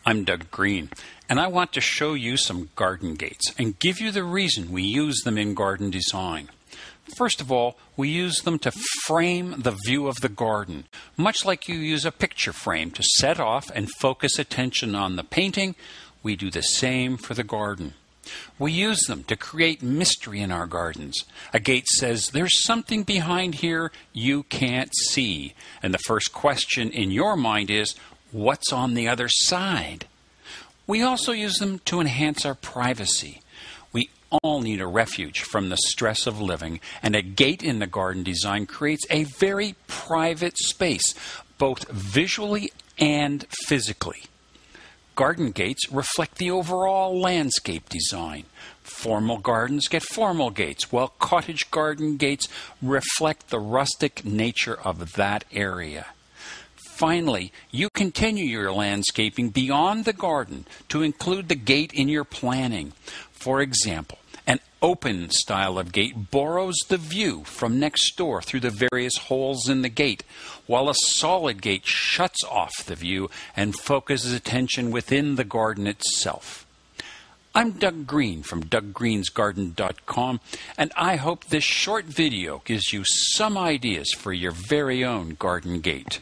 I'm Doug Green, and I want to show you some garden gates and give you the reason we use them in garden design. First of all, we use them to frame the view of the garden, much like you use a picture frame to set off and focus attention on the painting. We do the same for the garden. We use them to create mystery in our gardens. A gate says, there's something behind here you can't see. And the first question in your mind is, what's on the other side? We also use them to enhance our privacy. We all need a refuge from the stress of living, and a gate in the garden design creates a very private space, both visually and physically. Garden gates reflect the overall landscape design. Formal gardens get formal gates, while cottage garden gates reflect the rustic nature of that area. Finally, you continue your landscaping beyond the garden to include the gate in your planning. For example, an open style of gate borrows the view from next door through the various holes in the gate, while a solid gate shuts off the view and focuses attention within the garden itself. I'm Doug Green from DougGreensGarden.com, and I hope this short video gives you some ideas for your very own garden gate.